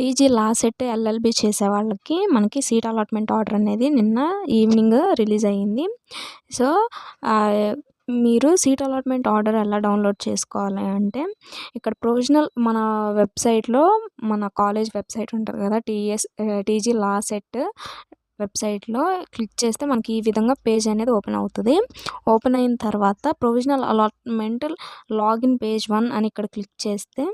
TG law set LLB చేసే వాళ్ళకి మనకి సీట్ అలాట్మెంట్ ఆర్డర్ అనేది నిన్న ఈవినింగ్ రిలీజ్ అయ్యింది. సో మీరు సీట్ అలాట్మెంట్ ఆర్డర్ ఎలా డౌన్లోడ్ చేసుకోవాలి అంటే, ఇక్కడ ప్రొవిజనల్ మన వెబ్సైట్లో మన కాలేజ్ వెబ్సైట్ ఉంటుంది కదా, టీజీ లా సెట్ వెబ్సైట్లో క్లిక్ చేస్తే మనకి ఈ విధంగా పేజ్ అనేది ఓపెన్ అవుతుంది. ఓపెన్ అయిన తర్వాత ప్రొవిజనల్ అలాట్మెంట్ లాగిన్ పేజ్ 1 అని ఇక్కడ క్లిక్ చేస్తే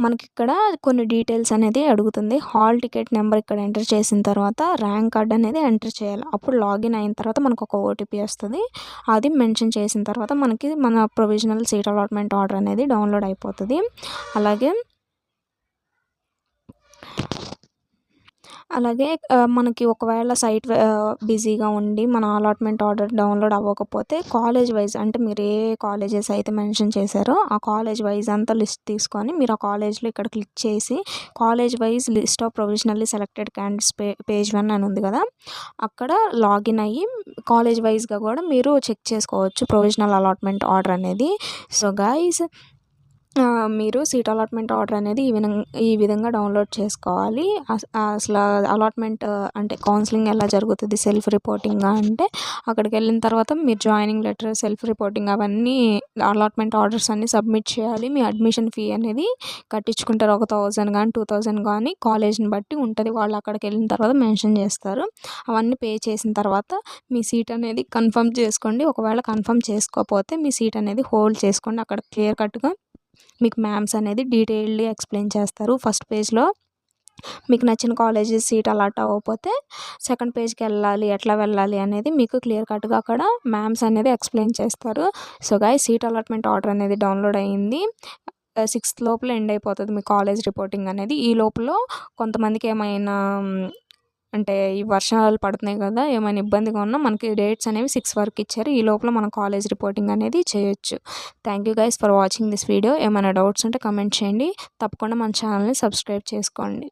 మనకి ఇక్కడ కొన్ని డీటెయిల్స్ అనేది అడుగుతుంది. హాల్ టికెట్ నెంబర్ ఇక్కడ ఎంటర్ చేసిన తర్వాత ర్యాంక్ కార్డ్ అనేది ఎంటర్ చేయాలి. అప్పుడు లాగిన్ అయిన తర్వాత మనకు ఒక ఓటీపీ వస్తుంది. అది మెన్షన్ చేసిన తర్వాత మనకి మన ప్రొవిజనల్ సీట్ అలాట్మెంట్ ఆర్డర్ అనేది డౌన్లోడ్ అయిపోతుంది. అలాగే మనకి ఒకవేళ సైట్ బిజీగా ఉండి మన అలాట్మెంట్ ఆర్డర్ డౌన్లోడ్ అవ్వకపోతే కాలేజ్ వైజ్, అంటే మీరు ఏ కాలేజెస్ అయితే మెన్షన్ చేశారో ఆ కాలేజ్ వైజ్ అంతా లిస్ట్ తీసుకొని మీరు ఆ కాలేజ్లో ఇక్కడ క్లిక్ చేసి college wise list of provisionally selected candidates page 1 అని ఉంది కదా, అక్కడ లాగిన్ అయ్యి కాలేజ్ వైజ్గా కూడా మీరు చెక్ చేసుకోవచ్చు ప్రొవిజనల్ అలాట్మెంట్ ఆర్డర్ అనేది. సో గైస్, మీరు సీట్ అలాట్మెంట్ ఆర్డర్ అనేది ఈ విధంగా డౌన్లోడ్ చేసుకోవాలి. అసలు అలాట్మెంట్ అంటే కౌన్సిలింగ్ ఎలా జరుగుతుంది, సెల్ఫ్ రిపోర్టింగ్గా అంటే అక్కడికి వెళ్ళిన తర్వాత మీరు జాయినింగ్ లెటర్, సెల్ఫ్ రిపోర్టింగ్ అవన్నీ అలాట్మెంట్ ఆర్డర్స్ అన్నీ సబ్మిట్ చేయాలి. మీ అడ్మిషన్ ఫీ అనేది కట్టించుకుంటారు. 1000 కానీ 2000 కానీ కాలేజ్ని బట్టి ఉంటుంది. వాళ్ళు అక్కడికి వెళ్ళిన తర్వాత మెన్షన్ చేస్తారు. అవన్నీ పే చేసిన తర్వాత మీ సీట్ అనేది కన్ఫర్మ్ చేసుకోండి. ఒకవేళ కన్ఫర్మ్ చేసుకోకపోతే మీ సీట్ అనేది హోల్డ్ చేసుకోండి. అక్కడ క్లియర్ కట్గా మీకు మ్యామ్స్ అనేది డీటెయిల్డ్గా ఎక్స్ప్లెయిన్ చేస్తారు. ఫస్ట్ పేజ్లో మీకు నచ్చిన కాలేజెస్ సీట్ అలాట్ అవ్వకపోతే సెకండ్ పేజ్కి ఎట్లా వెళ్ళాలి అనేది మీకు క్లియర్ కట్గా అక్కడ మ్యామ్స్ అనేది ఎక్స్ప్లెయిన్ చేస్తారు. So guys, seat allotment order అనేది డౌన్లోడ్ అయ్యింది. 6th లోపల ఎండ్ అయిపోతుంది మీ కాలేజ్ రిపోర్టింగ్ అనేది. ఈ లోపల కొంతమందికి ఏమైనా అంటే ఈ వర్షాలు పడుతున్నాయి కదా, ఏమైనా ఇబ్బందిగా ఉన్నా మనకి డేట్స్ అనేవి 6 వరకు ఇచ్చారు. ఈ లోపల మనం కాలేజ్ రిపోర్టింగ్ అనేది చేయొచ్చు. Thank you guys for watching this video. ఏమైనా డౌట్స్ ఉంటే కమెంట్ చేయండి. తప్పకుండా మన ఛానల్ని సబ్స్క్రైబ్ చేసుకోండి.